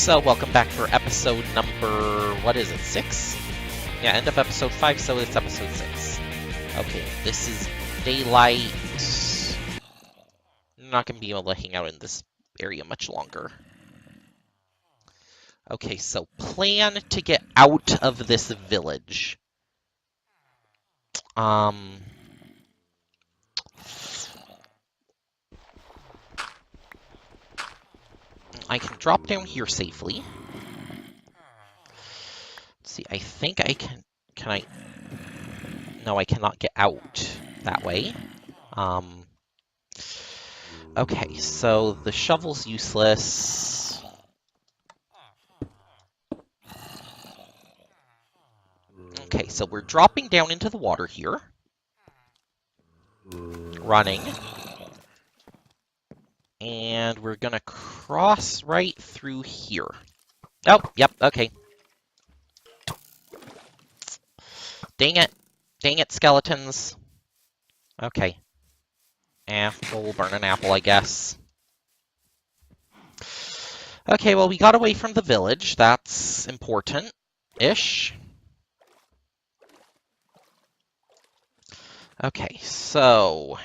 So, welcome back for episode number, what is it, 6? Yeah, end of episode 5, so it's episode 6. Okay, this is daylight. I'm not going to be able to hang out in this area much longer. Okay, so plan to get out of this village. I can drop down here safely. Let's see, I think I can I? No, I cannot get out that way. Okay, so the shovel's useless. Okay, so we're dropping down into the water here. Running. And we're gonna cross right through here. Oh, yep, okay. Dang it. Dang it, skeletons. Okay. We'll burn an apple, I guess. Okay, well, we got away from the village. That's important-ish. Okay, so...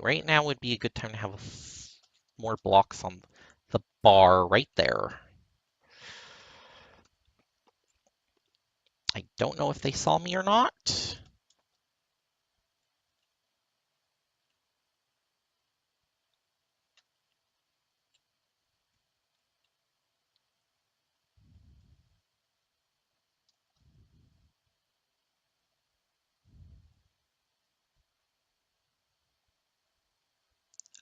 Right now would be a good time to have more blocks on the bar right there. I don't know if they saw me or not.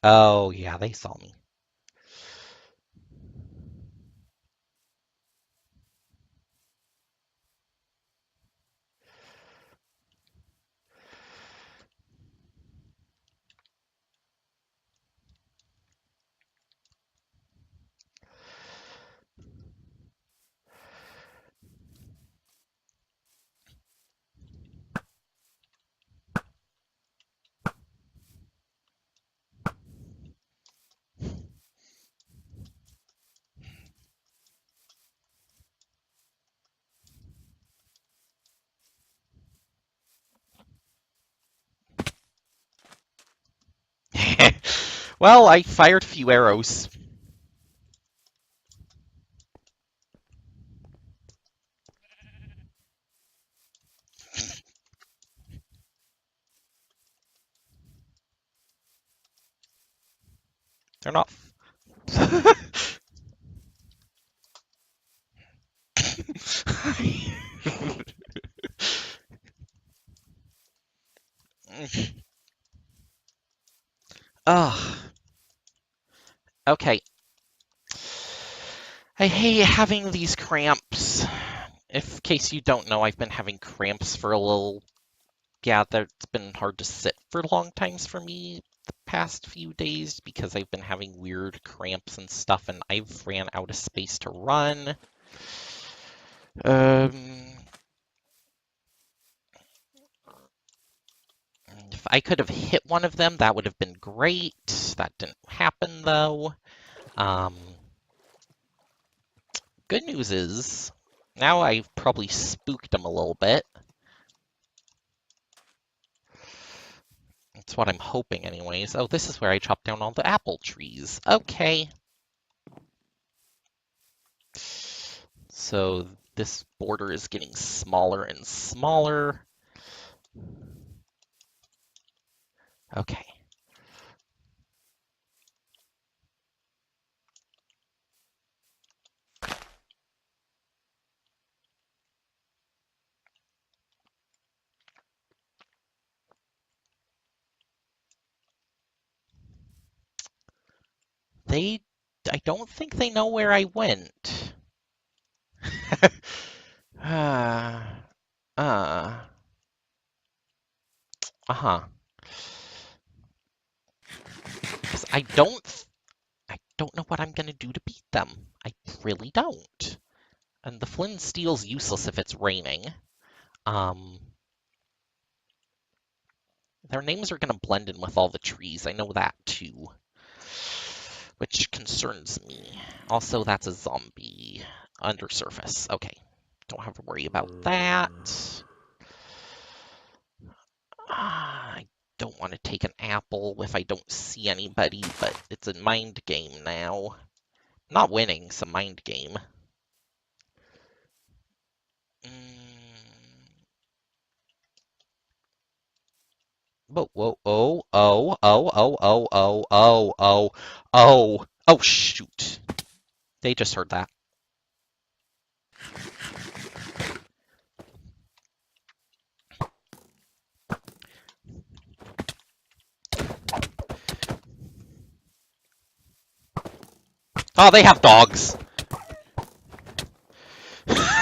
Oh, yeah, they saw me. Well, I fired a few arrows. They're not... Ugh. Okay. I hate having these cramps. In case you don't know, I've been having cramps for a little... Yeah, it's been hard to sit for long times for me the past few days because I've been having weird cramps and stuff, and I've ran out of space to run. If I could have hit one of them, that would have been great. That didn't happen, though. Good news is, now I've probably spooked them a little bit. That's what I'm hoping anyways. Oh, this is where I chopped down all the apple trees. Okay. So this border is getting smaller and smaller. Okay. I don't think they know where I went. Because I don't know what I'm gonna do to beat them. I really don't. And the flint and steel's useless if it's raining. Their names are going to blend in with all the trees. I know that too, which concerns me. Also, that's a zombie undersurface. Okay, don't have to worry about that. I don't want to take an apple if I don't see anybody, but it's a mind game now. Not winning, it's a mind game. Whoa, whoa, oh, oh, oh, oh, oh, oh, oh, oh, oh, oh, shoot. They just heard that. Oh, they have dogs.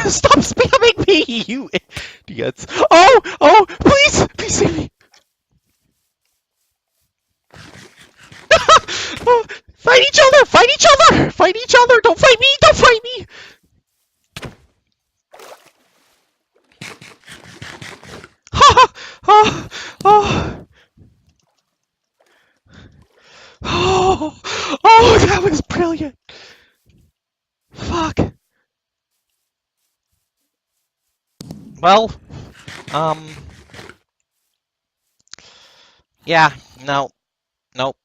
Stop spamming me, you idiots. Oh, oh, please, please save me. Oh, fight each other, fight each other, fight each other. Don't fight me, don't fight me. Ha, oh, oh. Oh, oh, that was brilliant. Fuck. Well, yeah, no, nope.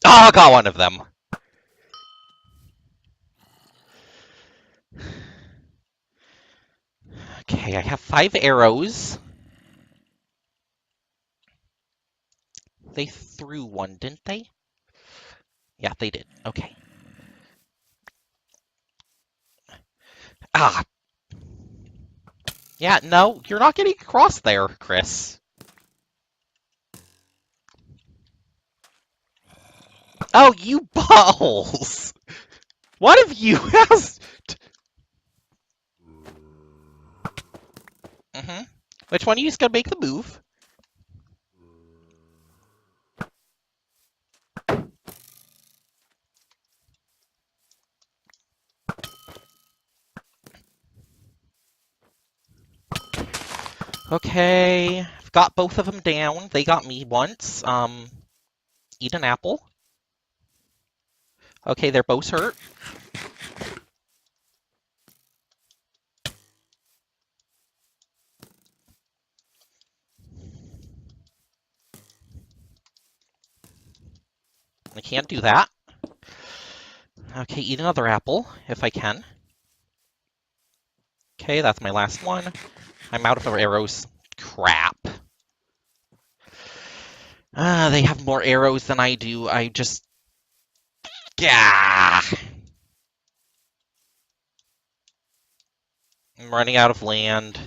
Oh, I got one of them. Okay, I have 5 arrows. They threw one, didn't they? Yeah, they did. Okay. Ah. Yeah, no, you're not getting across there, Chris. Oh, you balls! What have you asked? Which one of you is gonna make the move? Okay, I've got both of them down. They got me once. Eat an apple. Okay, they're both hurt. I can't do that. Okay, eat another apple, if I can. Okay, that's my last one. I'm out of arrows. Crap. They have more arrows than I do. I just... Gah! I'm running out of land.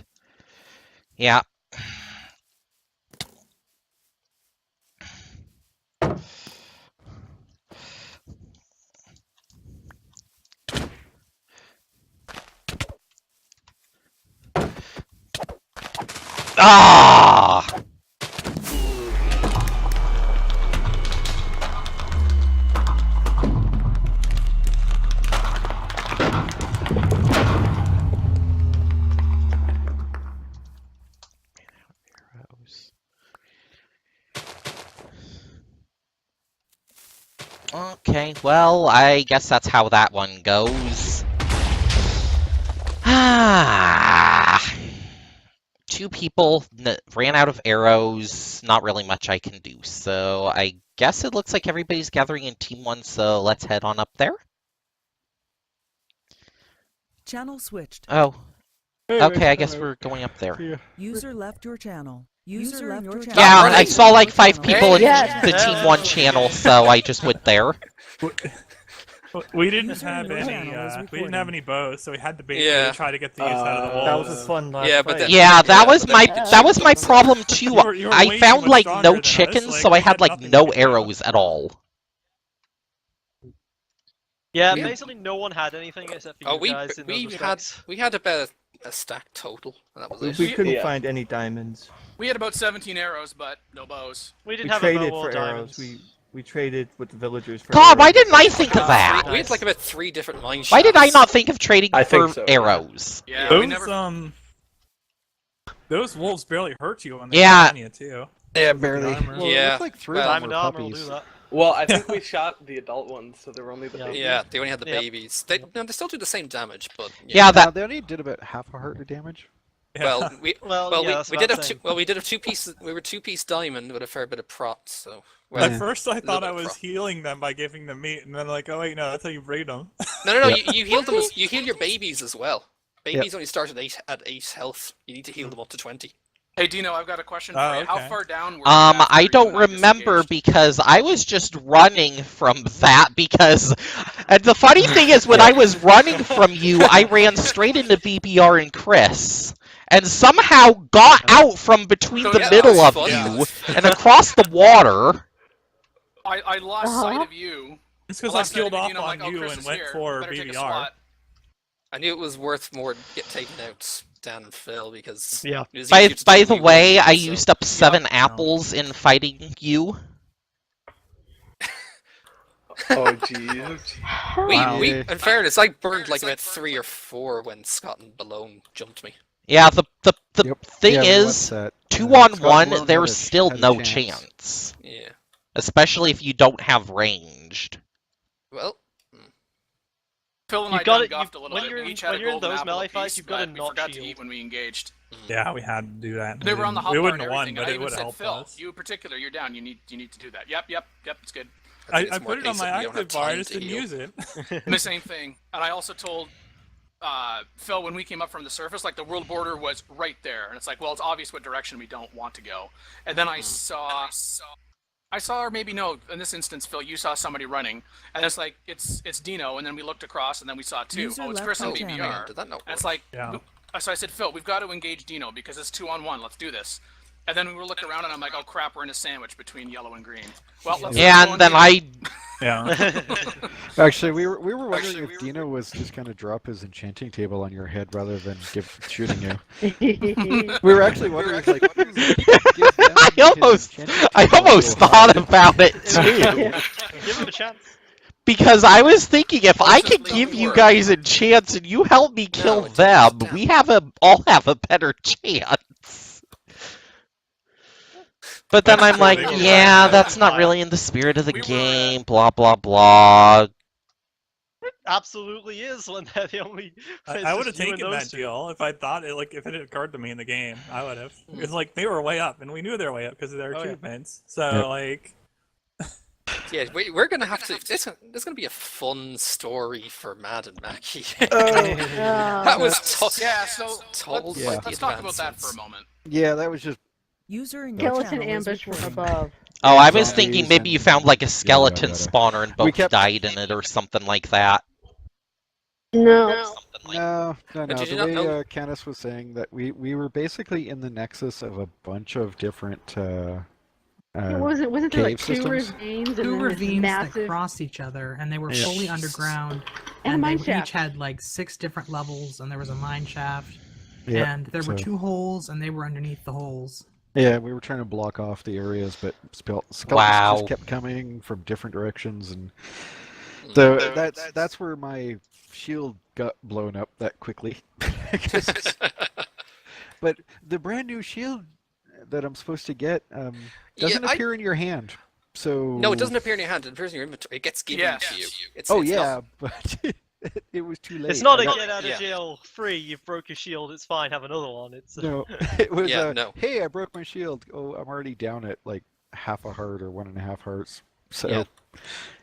Yeah. Ah! Okay, well, I guess that's how that one goes. Ah! 2 people ran out of arrows. Not really much I can do. So I guess it looks like everybody's gathering in Team 1, so let's head on up there. Channel switched. Oh. Okay, I guess we're going up there. Yeah. User left your channel. User left your channel. Yeah, I saw like 5 people in the Team 1 channel, so I just went there. We didn't have any bows, so we had to basically try to get these out of the That walls. was a fun last fight. Yeah, that was my problem too. I found like no chickens, so I had like no arrows at all. Yeah, basically no one had anything except for you guys in those respects. We had about a stack total, and that was it. We couldn't find any diamonds. We had about 17 arrows, but no bows. We didn't We have a traded bow for or arrows. diamonds. We traded with the villagers for... God, why didn't I think of that? We had like about 3 different mine shafts. Why did I not think of trading for so, arrows? Yeah, those, we never... those wolves barely hurt you when they Yeah. got on you, too. Yeah, barely. Well, yeah. It looked like 3 of them Diamond were armor will puppies. do that. Well, I think we shot the adult ones, so there were only the babies. Yeah, they only had the Yep. babies. They still do the same damage, but Yeah, that. They only did about half a heart of damage. Well, we that's we what did I'm have saying. we did have 2 pieces. We were 2-piece diamond with a fair bit of props. So At first, I thought I little bit was pro- healing them by giving them meat, and then like, oh wait, no, that's how you breed them. no. You healed them. You heal your babies as well. Babies only start at 8 health. You need to heal them up to 20. Hey, Dino, I've got a question for Oh, you. How okay. far down were you after I you don't and I remember disengaged? because I was just running from that because, and the funny thing is when I was running from you, I ran straight into BBR and Chris, and somehow got out from between So, the yeah, middle that of was fun. you and across the water. I lost sight of you. It's because I lost sight of peeled off Dino, I'm on like, oh, you Chris and is went here. for Better take a BBR. slot. I knew it was worth more to get taken out Dan and Phil because Yeah. it was By easier to by do the when we way, won, I so- used up 7 apples in fighting you. Oh, jeez. We in fairness, I burned like about 3 or 4 when Scott and Balone jumped me. Yeah, the Yep. thing Yeah, we is, went that. 2 Scott on 1, Malone there's still had a no chance. chance. Yeah. Especially if you don't have ranged. Well, Phil and You've I got done it- goffed a little when bit. you're We in- each had when a you're in golden those apple melee apiece, fights, you've got to but we not forgot to shield. eat when we engaged. Yeah, we had to do that. They were on the hotbar We and wouldn't have won, everything, but and I it even would have said, helped Phil, us. you in particular, you're down. You need to do that. Yep, it's good. I think it's more put it a on case my of you don't have active bar, I time just to didn't heal. use it. And the same thing. And I also told Phil when we came up from the surface, like the world border was right there, and it's like, well, it's obvious what direction we don't want to go. And then I saw, or maybe no, in this instance, Phil, you saw somebody running, and it's like it's Dino, and then we looked across, and then we saw 2. User Oh, it's left Chris and your BBR. channel. did that not And it's work? like, Yeah. so I said, Phil, we've got to engage Dino because it's 2-on-1. Let's do this. And then we were looking around, and I'm like, oh crap, we're in a sandwich between yellow and green. Well, let's Yeah, go and then Dino. I Yeah. Actually, we were wondering if Dino was just going to drop his enchanting table on your head rather than shooting you. We were actually wondering, like, I almost thought about it too. Give him a chance. Because I was thinking if I just could leave give it you work. guys a chance and you help me kill it them, doesn't. we all have a better chance. But then I'm like, They were yeah, right. that's not really in the spirit of the We were, game, blah blah blah. Absolutely is when they're the only. I would have taken that deal if I thought it, like, if it had occurred to me in the game. I would have. It's like they were way up, and we knew they were way up because of their Oh, yeah. achievements. So, Yep. like, Yeah, we're gonna have to. There's gonna be a fun story for Mad and Mackie. Oh. That was tough. Yeah, so Told Yeah. by the let's talk about that for a advancements. moment. Yeah, that was just User in your Skeleton channel is ambush from recording. above. Oh, I was Zombies thinking maybe you and found like a skeleton yada. spawner and We both kept- died in it or something like that. No. Something like no. did you The not way know- Candace was saying that we were basically in the nexus of a bunch of different. Wasn't there like cave 2 systems? ravines and Two then this ravines that massive crossed each other, and they were Yeah. fully underground. and a And mine they shaft. each had like 6 different levels, and there was a mine shaft. Yeah, And there were so- 2 holes, and they were underneath the holes. Yeah, we were trying to block off the areas, but skeletons Wow. just kept coming from different directions, and so that's where my shield got blown up that quickly. But the brand new shield that I'm supposed to get doesn't Yeah, appear in your hand. So No, it doesn't appear in your hand. It appears in your inventory. It gets given Yes. to you. It's, Oh it's yeah, Not, but it was too late. It's not I a got- get out of yeah. jail free. You've broke your shield. It's fine. Have another one. It's No, it was. Yeah, no. Hey, I broke my shield. Oh, I'm already down at like half a heart or 1.5 hearts. So Yeah.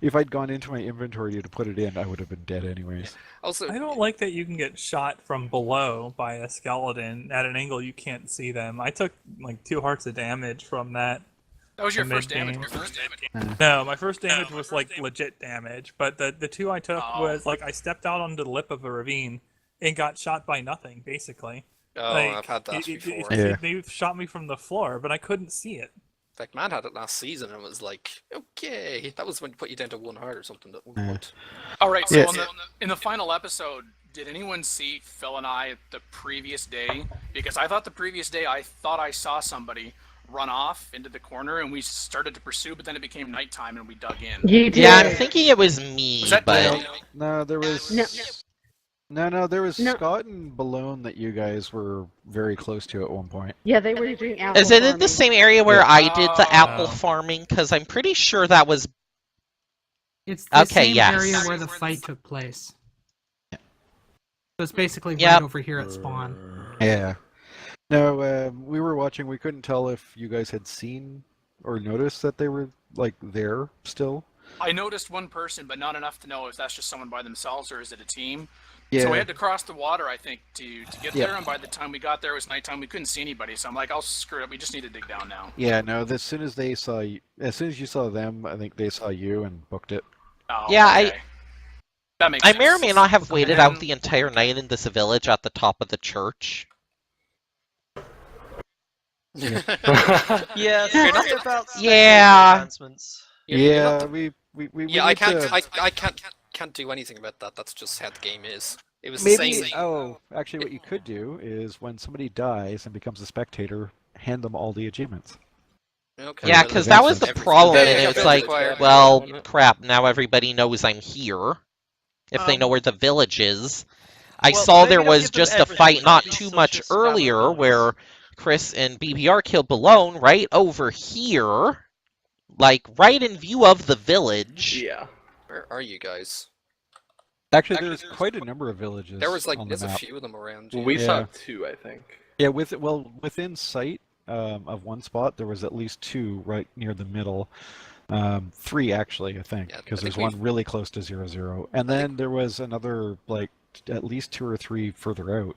if I'd gone into my inventory to put it in, I would have been dead anyways. also, I don't like that you can get shot from below by a skeleton at an angle you can't see them. I took like 2 hearts of damage from that. That was your The first damage. mid-game. Your first damage. No, my first damage was like legit damage, but the 2 I took Oh. was like I stepped out onto the lip of a ravine and got shot by nothing, basically. oh, Like, I've had that before. Yeah. They shot me from the floor, but I couldn't see it. In fact, Man had it last season and was like, okay. That was when you put you down to 1 heart or something. That one Yeah. point. All right, so Yeah. in the final episode, did anyone see Phil and I the previous day? Because I thought the previous day I thought I saw somebody run off into the corner, and we started to pursue, but then it became nighttime, and we dug in. You did. Yeah, I'm thinking it was me, Was that but Dale? No, there was. No, there was Scott and Balone that you guys were very close to at one point. Yeah, they were doing apple is it in farming. the same area where I did the apple Oh. farming? Because I'm pretty sure that was. It's the Okay, same yes. area where the fight took place. So it's basically Yep. right over here at spawn. Yeah. No, we were watching. We couldn't tell if you guys had seen or noticed that they were like there still. I noticed one person, but not enough to know if that's just someone by themselves or is it a team. Yeah. So we had to cross the water, I think, to get Yeah. there, and by the time we got there, it was nighttime. We couldn't see anybody, so I'm like, I'll screw it. We just need to dig down now. Yeah. No. As soon as they saw you, as soon as you saw them, I think they saw you and booked it. Oh, Yeah, okay. That makes I sense. may or may not have waited And out then- the entire night in this village at the top of the church. Yeah, You're sorry not- about Yeah. advancements. Yeah. We Yeah, I need can't. to- I can't do anything about that. That's just how the game is. It was Maybe. the same. Oh, actually, what you could do is when somebody dies and becomes a spectator, hand them all the achievements. Okay, Yeah, well, because that was the everything- problem, everything and got it's like, required. well, crap, now everybody knows I'm here. If they know where the village is. I Well, saw maybe there don't was give them just a everything, fight that'd not be too such much a spam earlier bonus. where Chris and BBR killed Balone right over here. Like, right in view of the village. Yeah. Where are you guys? Actually, there's quite a number of villages. There was like on the there's a map. few of them around. Well, we Yeah. saw 2, I think. Yeah, within sight of one spot, there was at least 2 right near the middle. 3 actually, I think, Yeah, because I think there's one really close to 0-0, and then there was another like at least 2 or 3 further out.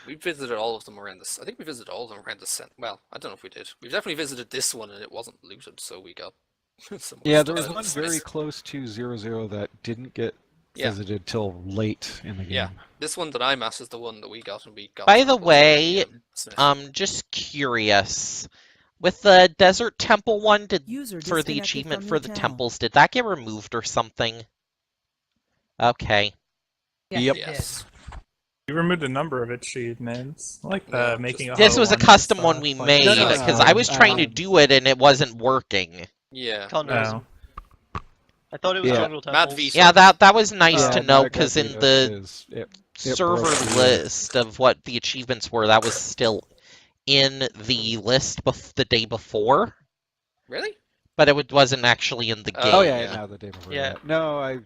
We visited all of them around this. I think we visited all of them around the center. Well, I don't know if we did. We definitely visited this one, and it wasn't looted, so we got some. Yeah, stuff there was out of one this. very close to 0-0 that didn't get Yeah. visited till late in the game. Yeah, this one that I'm at is the one that we got, and we got. By from the way, Smith. just curious. With the Desert Temple one, User for the disconnected achievement from for your the channel. temples, did that get removed or something? Okay. Yes, Yes. You removed a number of achievements, like the Yeah, making a This hoe was a one and custom one stuff we like made, that. No, because I was trying to do it and it wasn't working. Yeah. Condorism. No. I thought it was Yeah. jungle Mad temples. V. Yeah, that was nice Yeah, to no, know, I got because in you, the 'cause it server broke the- list of what the achievements were, that was still in the list the day before, Really? but it wasn't actually in the game. Oh yeah, Yeah. no, the day before. Yeah. that. No,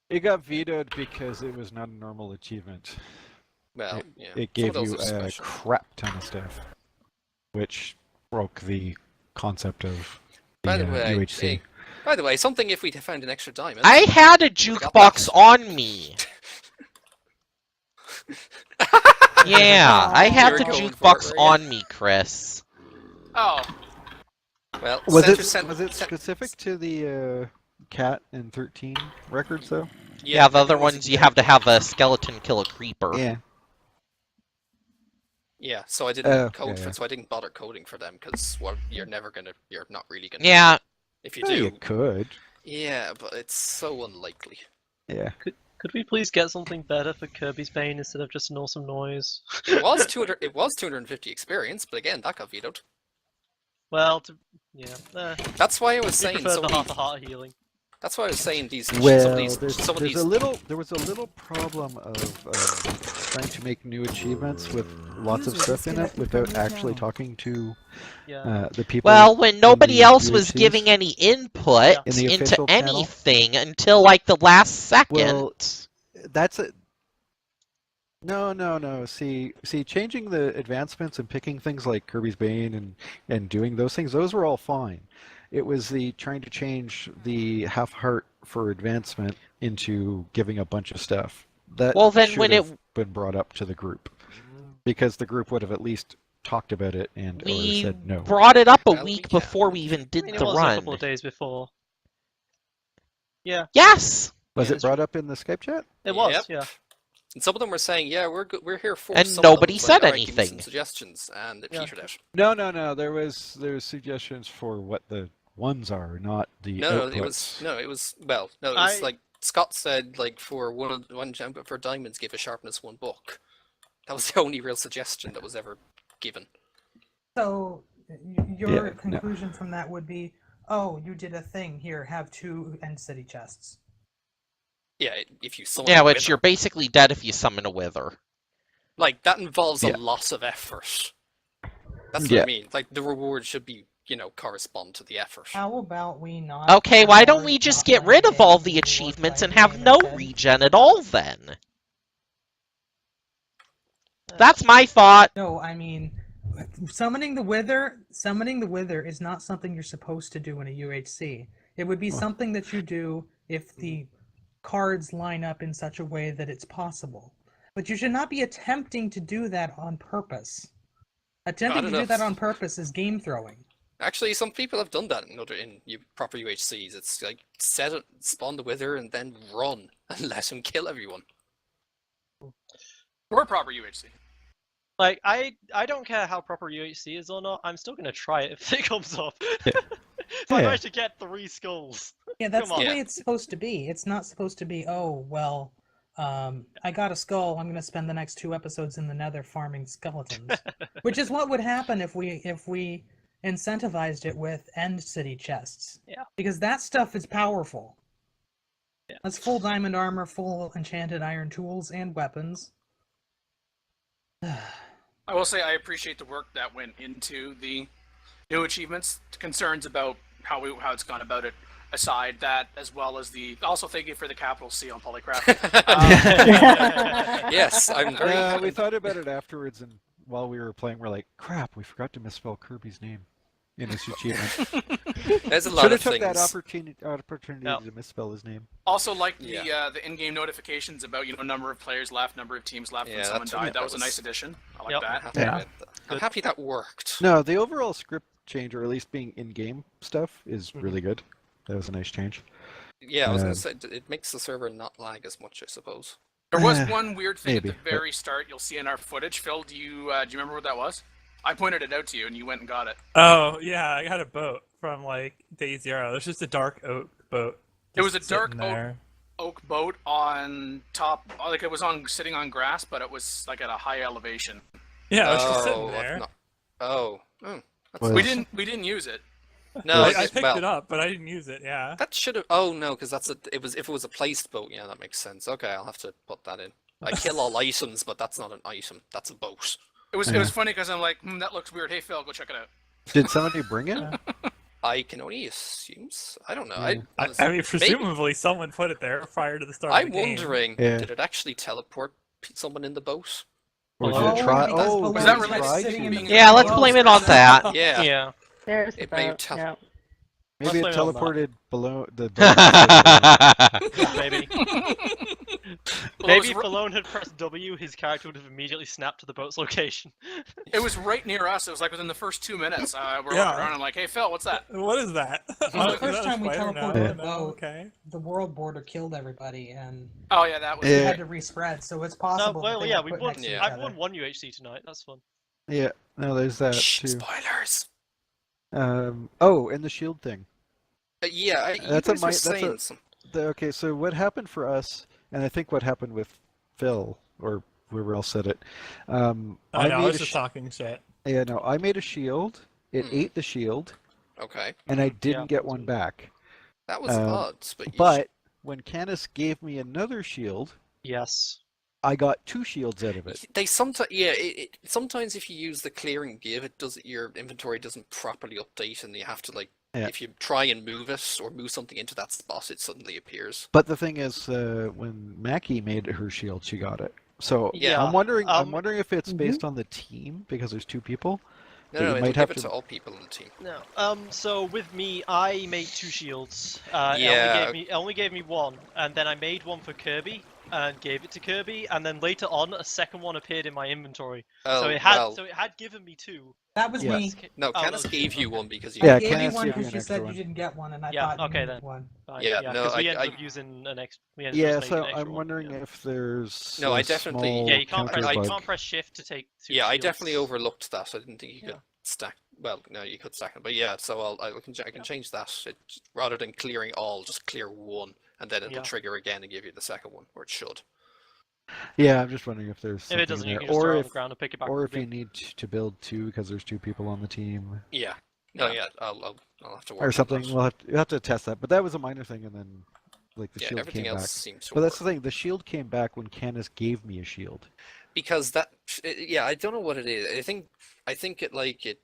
it got vetoed because it was not a normal achievement. Well, yeah. It Some gave of those you are a special. crap ton of stuff, which broke the concept of By the the way, UHC. hey, by the way, something if we found an extra diamond. I had a got jukebox on me. Yeah, I had You're the going for it, jukebox were you? on me, Chris. Oh, Well, Was center, it cent- was it cent- specific to the Cat and 13 records though? Yeah, the other everyone's ones you have to have a skeleton kill a creeper. Yeah. Yeah, so I didn't Oh, code yeah, for yeah. so I didn't bother coding for them because well, you're not really gonna. Yeah, If you Oh, do, you could. yeah, but it's so unlikely. Yeah. Could we please get something better for Kirby's Bane instead of just an awesome noise? It was 200. It was 250 experience, but again, that got vetoed. Well, yeah. That's why I was We saying prefer some the of half these. a heart healing. That's why I was saying these. some Well, of these. there's Some of these. there was a little problem of trying to make new achievements with lots of User stuff in it disconnected without from your actually channel. talking to Yeah. the people. well, when nobody the else was UHCs? giving any input In the into official channel? anything until like the last second. Well, that's it. No. See, changing the advancements and picking things like Kirby's Bane and doing those things, those were all fine. It was the trying to change the half heart for advancement into giving a bunch of stuff. That Well, then should when have been brought up to the group, because the group would have at least talked about it and or we said no. brought it up a Well, week we before we even I did mean, it the was a run. couple of days before. Yeah, Yes, Was Yeah. it brought up in the Skype chat? it was. Yep. Yeah. And some of them were saying, "Yeah, we're good. We're here for." And some of them. nobody It's said "Alright, give me some anything." suggestions, and it Yeah. petered out. No. There was suggestions for what the ones are, not the No, outputs. it was well, no, it was I- like Scott said, like for one jump for diamonds, give a sharpness 1 book. That was the only real suggestion that was ever given. So Your conclusion from that would be, oh, you did a thing. Here, have 2 end city chests. Yeah, if you summon Yeah, a which wither. you're basically dead if you summon a wither. Like, that involves a lot of effort. That's what I mean. Like, the reward should be, correspond to the effort. How about we not? Okay, why don't we just get rid of all the achievements and have no regen at all then? That's my thought. No, I mean, summoning the wither is not something you're supposed to do in a UHC. It would be something that you do if the cards line up in such a way that it's possible. But you should not be attempting to do that on purpose. Attempting to do that on purpose is game throwing. Actually, some people have done that in proper UHCs. It's like, spawn the wither and then run and let him kill everyone. Or proper UHC. Like, I don't care how proper UHC is or not, I'm still gonna try it if it comes up. So I managed to get 3 skulls. Yeah, that's the way it's supposed to be. It's not supposed to be, oh, well, I got a skull, I'm gonna spend the next 2 episodes in the nether farming skeletons. Which is what would happen if we incentivized it with end city chests. Yeah. Because that stuff is powerful. Yeah. That's full diamond armor, full enchanted iron tools, and weapons. I will say I appreciate the work that went into the new achievements. Concerns about how it's gone about it aside, that as well as also thank you for the capital C on PolyCraft. Yes, I'm very. We thought about it afterwards, and while we were playing, we're like, "Crap, we forgot to misspell Kirby's name in his achievement." There's a lot of took things. that opportunity to misspell his name. Also, like the in-game notifications about number of players left, number of teams left when someone died. That was a nice addition. I like that. I'm happy that worked. No, the overall script change, or at least being in-game stuff, is really good. That was a nice change. Yeah, I was gonna say it makes the server not lag as much, I suppose. There was one weird thing at the very start. You'll see in our footage. Phil, do you remember what that was? I pointed it out to you, and you went and got it. Oh yeah, I got a boat from like day 0. It's just a dark oak boat. It was a dark oak boat on top, like it was sitting on grass, but it was like at a high elevation. Yeah, it was just sitting there. We didn't use it. No, I picked it up, but I didn't use it. Yeah. That should have. Oh no, because if it was a placed boat, yeah, that makes sense. Okay, I'll have to put that in. I kill all items, but that's not an item. That's a boat. It was funny because I'm like, that looks weird. Hey Phil, go check it out. Did somebody bring it? I can only assume. I don't know. I mean, presumably someone put it there prior to the start. I'm of the game. wondering, did it actually teleport someone in the boat? Or did it try? Was that related? Yeah, let's blame it on that. Yeah. There's It the may boat. Maybe it teleported below the. Maybe. Maybe if Malone had pressed W, his character would have immediately snapped to the boat's location. It was right near us. It was like within the first 2 minutes. We're walking around and like, hey Phil, what's that? What is that? The first time we teleported the boat, okay. the world border killed everybody, and oh yeah, that was. We had to respread, so it's possible. No, well, yeah, we won. Yeah. I've won 1 UHC tonight. That's fun. Yeah, no, there's that too. Spoilers. Oh, and the shield thing. Yeah, okay, so what happened for us, and I think what happened with Phil, or whoever else said it. I was just talking shit. Yeah, no, I made a shield. It ate the shield. Okay. And I didn't get one back. That was odd. But when Canis gave me another shield, yes, I got 2 shields out of it. They sometimes, sometimes if you use the clear and give, your inventory doesn't properly update, and you have to if you try and move it or move something into that spot, it suddenly appears. But the thing is, when Mackie made her shield, she got it. So yeah. I'm wondering if it's based on the team, because there's 2 people. No, it give it to all people in the team. No. So with me, I made 2 shields. It only gave me 1, and then I made 1 for Kirby and gave it to Kirby, and then later on, a second one appeared in my inventory. So it had given me 2. That was me. No, Canis gave you 1 because you. I gave you 1 because you said you didn't get one, and I thought you needed one. Yeah, no, we ended up using an extra. So I'm wondering if there's. No, I definitely. Yeah, you can't press shift to take 2 Yeah, I shields. definitely overlooked that. I didn't think you could stack. Well, no, you could stack them, but yeah. So I can change that. Rather than clearing all, just clear 1, and then it'll trigger again and give you the second one, or it should. Yeah, I'm just wondering if there's If something it doesn't, in you there, can just throw or it on if the ground and pick it back or up if you again. need to build two because there's two people on the team. Yeah. No, yeah. I'll have to work Or something. on that. We'll have to test that. But that was a minor thing, and then like the Yeah, shield everything came else back. seems to But that's work. the thing. The shield came back when Candace gave me a shield. Because yeah, I don't know what it is. I think it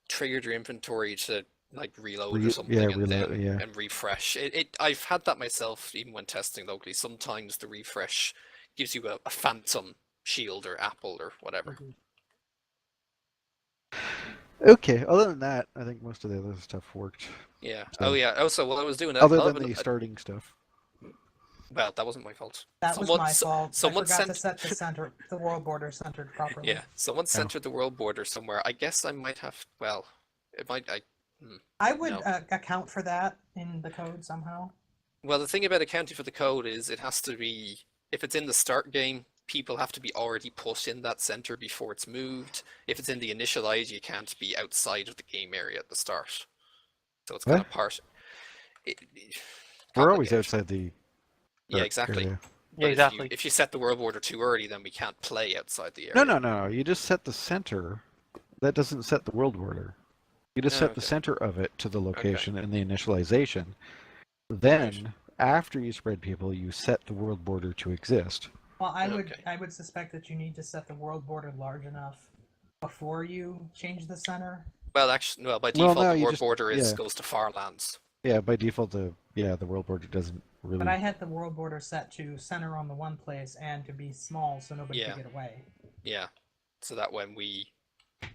triggered your inventory to like reload or something and refresh. I've had that myself even when testing locally. Sometimes the refresh gives you a phantom shield or apple or whatever. Okay. Other than that, I think most of the other stuff worked. Yeah. So, Oh yeah. Also, while I was doing that, other than the starting stuff. Well, that wasn't my fault. That was my fault. Someone I forgot to set the world border centered properly. Yeah, someone centered the world border somewhere. I guess I might have. Well, it might. I would account for that in the code somehow. Well, the thing about accounting for the code is it has to be, if it's in the start game, people have to be already put in that center before it's moved. If it's in the initialize, you can't be outside of the game area at the start. So it's kind of part. We're always outside the. Yeah, exactly. Area. Yeah, exactly. If you set the world border too early, then we can't play outside the area. No. You just set the center. That doesn't set the world border. You just set the center of it to the location in the initialization. Then, after you spread people, you set the world border to exist. Well, I would suspect that you need to set the world border large enough before you change the center. Well, actually, by default, the world border goes to far lands. Yeah, by default, the world border doesn't really. But I had the world border set to center on the one place and to be small so nobody could get away. Yeah, so that when we.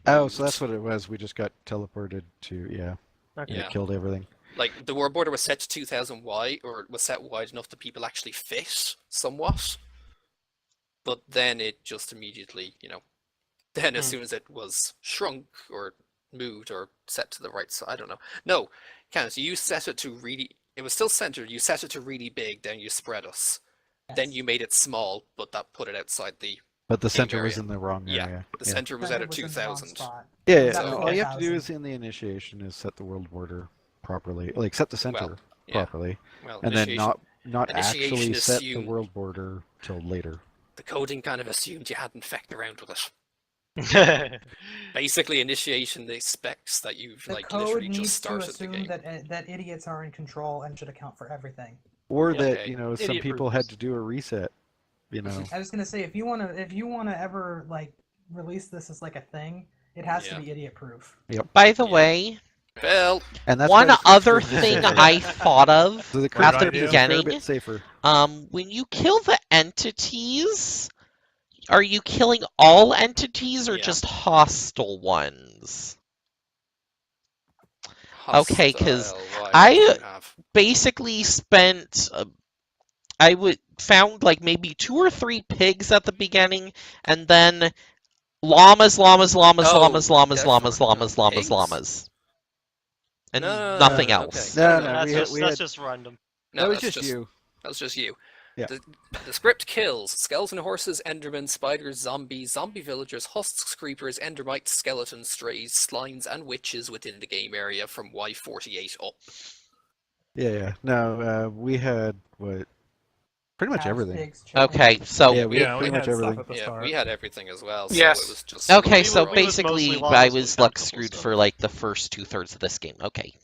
Oh, so that's what it was. We just got teleported to Okay. and it killed everything. Like the world border was set to 2000 wide, or was set wide enough that people actually fit somewhat. But then it just immediately, then as soon as it was shrunk or moved or set to the right side, I don't know. No, Candace, you set it to really. It was still centered. You set it to really big, then you spread us. Yes. Then you made it small, but that put it outside the. But the center was in the wrong area. Yeah, the center was at 2000. Yeah, so all you have to do is in the initiation is set the world border properly, like set the center properly, and then not actually set the world border till later. The coding kind of assumed you hadn't fecked around with it. Basically, initiation expects that you've literally just started the game. That idiots are in control and should account for everything. Or that some people had to do a reset. I was gonna say if you wanna ever release this as a thing, it has to be idiot proof. Yep. By the way, and that's one other thing I thought of at the beginning, safer. When you kill the entities, are you killing all entities or just hostile ones? Okay, because I basically spent, found maybe 2 or 3 pigs at the beginning, and then llamas, and nothing else. That's just random. No, that was just you. That was just you. Yeah. The script kills skeleton horses, endermen, spiders, zombies, zombie villagers, husks, creepers, endermites, skeletons, strays, slimes, and witches within the game area from Y48 up. Yeah. No, we had pretty much everything. Okay, so we had pretty much everything. Yeah, we had everything as well. So yes. It was just okay, so basically, I was luck screwed for the first 2/3 of this game. Okay.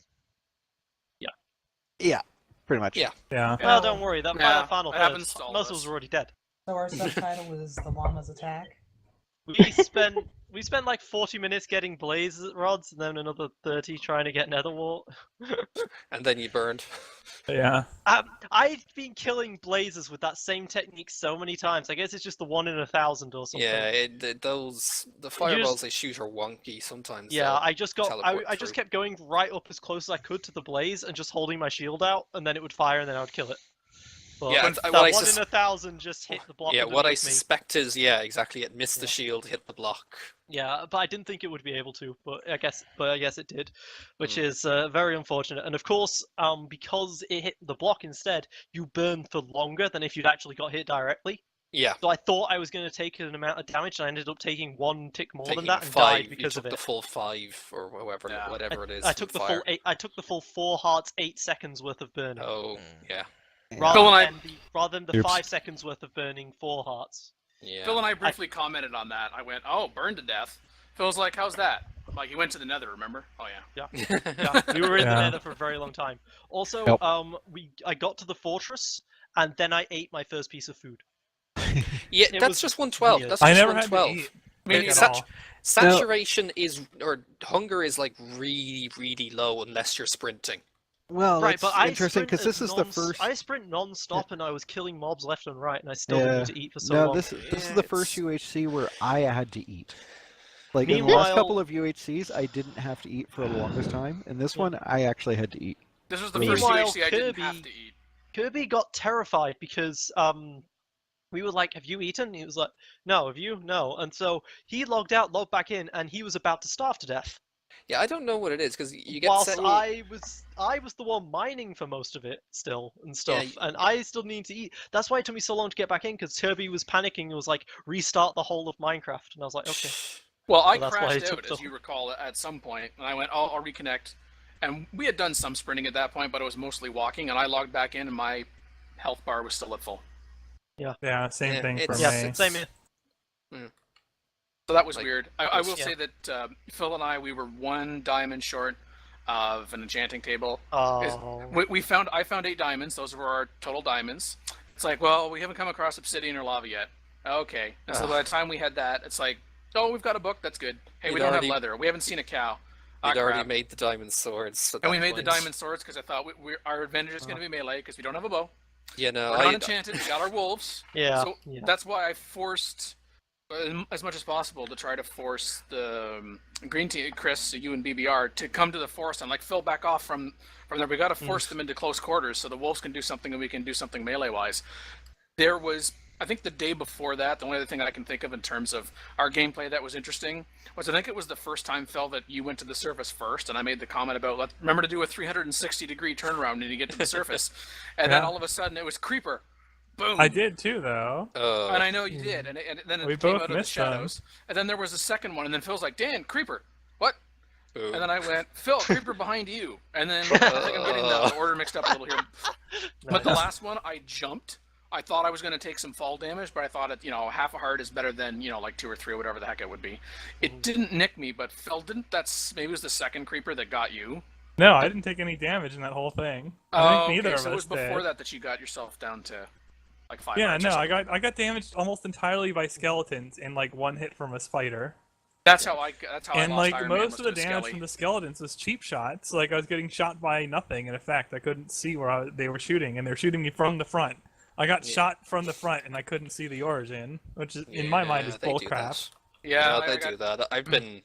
Yeah. Pretty much. Yeah. Well, don't worry. That final third, most of us were already dead. So our subtitle is The Llama's Attack. We spent 40 minutes getting blaze rods, and then another 30 trying to get nether wart. And then you burned. Yeah. I've been killing blazes with that same technique so many times. I guess it's just the 1 in 1,000 or something. Yeah, the fireballs they shoot are wonky sometimes. Yeah, I just kept going right up as close as I could to the blaze and just holding my shield out, and then it would fire, and then I would kill it. But that 1 in 1,000 just hit the block. Yeah, what I suspect is exactly. It missed the shield, hit the block. Yeah, but I didn't think it would be able to. But I guess it did, which is very unfortunate. And of course, because it hit the block instead, you burn for longer than if you'd actually got hit directly. Yeah. So I thought I was going to take an amount of damage, and I ended up taking 1 tick more than that and 5, died because of it. The full 5 or whatever it is. I took the full 8. I took the full 4 hearts, 8 seconds worth of burning. Oh, yeah. Rather than the rather than the Oops. 5 seconds worth of burning 4 hearts. Yeah. Phil and I briefly commented on that. I went, "Oh, burned to death." Phil's like, "How's that?" I'm like, "He went to the Nether, remember?" Oh yeah. Yeah, we were in the Yeah. Nether for a very long time. Also, Yep. I got to the fortress, and then I ate my first piece of food. Yeah, It that's was just 112. weird. That's I just never had to 112. eat Me at neither. all. Saturation is, or hunger is like really, really low unless you're sprinting. Well, Right, that's but I interesting sprint because this is the first. I sprint non-stop, and I was killing mobs left and right, and I still Yeah. didn't need to eat for so No, long. this is the first it's- UHC where I had to eat. Like in the last Meanwhile- couple of UHCs, I didn't have to eat for the longest time. In this one, I actually had to eat. This was the Meanwhile, first UHC I Kirby- didn't have to eat. Kirby got terrified because we were like, "Have you eaten?" He was like, "No." "Have you?" "No." And so he logged out, logged back in, and he was about to starve to death. Yeah, I don't know what it is because you get Whilst set. I was the one mining for most of it still and stuff, and I still need to eat. That's why it took me so long to get back in, because Kirby was panicking and was like, "Restart the whole of Minecraft," and I was like, "Okay." Well, I that's why crashed it took out, so as you recall, at some point, and I went, "Oh, I'll reconnect." And we had done some sprinting at that point, but it was mostly walking, and I logged back in, and my health bar was still at full. Yeah, same Yeah, thing for it's- me. Yeah, same here. So that was Like, weird. I will yeah. say that Phil and I, we were 1 diamond short of an enchanting table. Oh. I found 8 diamonds. Those were our total diamonds. It's like, well, we haven't come across obsidian or lava yet. Okay. And so by the time we had that, it's like, oh, we've got a book. That's good. Hey, we We'd don't already- have leather. We haven't seen a cow. We'd already Crap. made the diamond swords. At And we that made the point. diamond swords because I thought our advantage is going to be melee because we don't have a bow. Yeah, no, We're not enchanted. We got our wolves. Yeah. So yeah. that's why I forced, as much as possible, to try to force the green team, Chris, you and BBR, to come to the forest and like Phil back off from there. We got to force them into close quarters so the wolves can do something and we can do something melee wise. There was, I think, the day before that. The only other thing I can think of in terms of our gameplay that was interesting was I think it was the first time, Phil, that you went to the surface first, and I made the comment about remember to do a 360-degree turnaround when you get to the surface, and then Yeah. all of a sudden it was creeper. Boom. I did too, though. And I know you did, and then it We came both out of the missed them. shadows. And then there was a second one, and then Phil's like, "Dan, creeper, what?" Ooh. And then I went, "Phil, creeper behind you." And then I think I'm getting the order mixed up a little here. But the last one, I jumped. I thought I was going to take some fall damage, but I thought half a heart is better than like 2 or 3 or whatever the heck it would be. It didn't nick me, but Phil didn't. Maybe it was the second creeper that got you. No, I didn't take any damage in that whole thing. I think neither so it of was us before did. that you got yourself down to like 5 Yeah, hearts or no, something. I got damaged almost entirely by skeletons in like 1 hit from a spider. That's how I And lost like Iron Man, most was of the to a damage skelly. from the skeletons was cheap shots. Like I was getting shot by nothing. In effect, I couldn't see where they were shooting, and they're shooting me from the front. I got shot from the front, and I couldn't see the origin, which is, in my mind is they do bullcrap. Yeah, they do that. I've been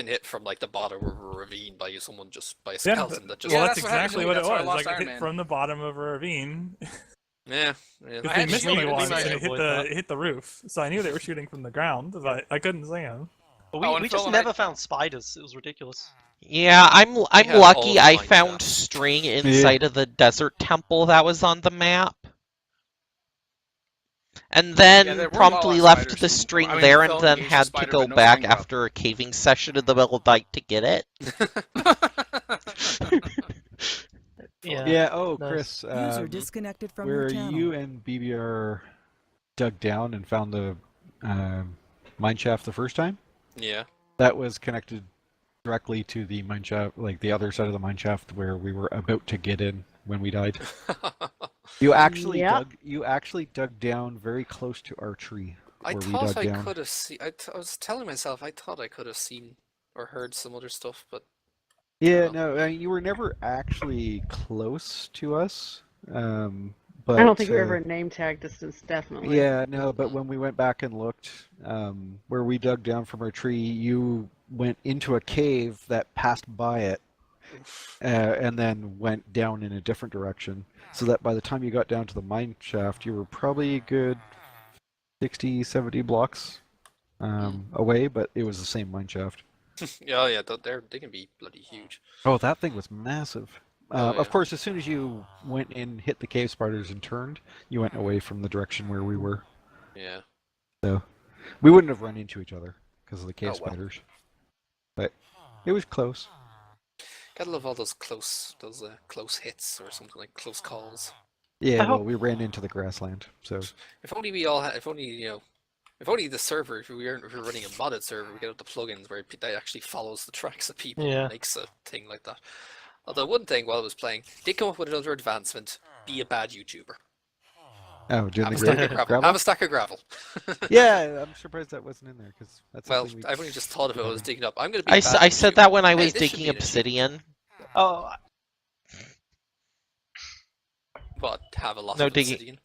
hit from like the bottom of a ravine by a skeleton that just. Well, Yeah, that's that's what happened to exactly me. what it That's why I was. lost I got Iron hit Man. from the bottom of a ravine. Yeah. Because I they had missed shielded me at once, least. and it Avoid that. hit the roof. So I knew they were shooting from the ground, but I couldn't see them. But Oh, we and just Phil and I- never found spiders. It was ridiculous. Yeah, I'm had all lucky the I mine found stuff. string inside of the desert temple that was on the map. And then there were promptly wildlife left spiders the and- string I mean, there Phil and then engaged the had to spider, go but no back string drop. after a caving session in the middle of the night to get it. Yeah. Oh, Nice. Chris. User disconnected from your where channel. you and BBR dug down and found the mine shaft the first time, Yeah. that was connected directly to the mine shaft, like the other side of the mine shaft where we were about to get in when we died. You actually dug down very close to our tree. I where we thought dug I down. could have seen. I was telling myself I thought I could have seen or heard some other stuff, but Yeah, no, you were never actually close to us. But I don't think we ever name tag distance, definitely. Yeah, no, but when we went back and looked, where we dug down from our tree, you went into a cave that passed by it, and then went down in a different direction. So that by the time you got down to the mine shaft, you were probably a good 60, 70 blocks away, but it was the same mine shaft. yeah, they can be bloody huge. Oh, that thing was massive. Oh, yeah. Of course, as soon as you went in, hit the cave spiders and turned, you went away from the direction where we were. Yeah. So we wouldn't have run into each other because of the cave Oh, well. spiders. But it was close. Gotta love all those close hits or something like close calls. Yeah, well, we ran into the grassland, so. If only we all had, if only the server, if we were running a modded server, we get out the plugins where that actually follows the tracks of people and makes a thing like that. Although one thing while I was playing, did come up with another advancement: be a bad YouTuber. Oh, doing have the gravel. Have a stack of gravel. Yeah, I'm surprised that wasn't in there because that's. Well, I've only just thought of it. I was digging up. I'm going to be. I said that when I was digging obsidian. Oh. What? Have a lot of obsidian?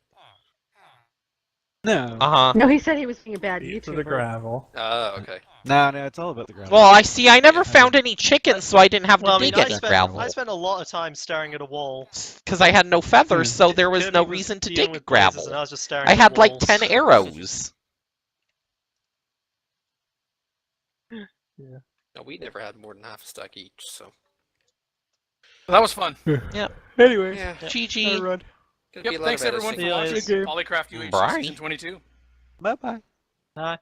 No. No, he said he was being a bad YouTuber. For the gravel. Oh, okay. No, it's all about the gravel. Well, I never found any chickens, so I didn't have to dig any gravel. I spent a lot of time staring at a wall. Because I had no feathers, so there was no reason to dig gravel. And I was just staring I at had like walls. 10 arrows. Yeah. No, we never had more than half a stack each, so. Well, that was fun. Yep. Anyway, Yeah. GG. Yep, thanks everyone for watching PolyCraft UHC Bye. Season 22. Bye-bye. Bye.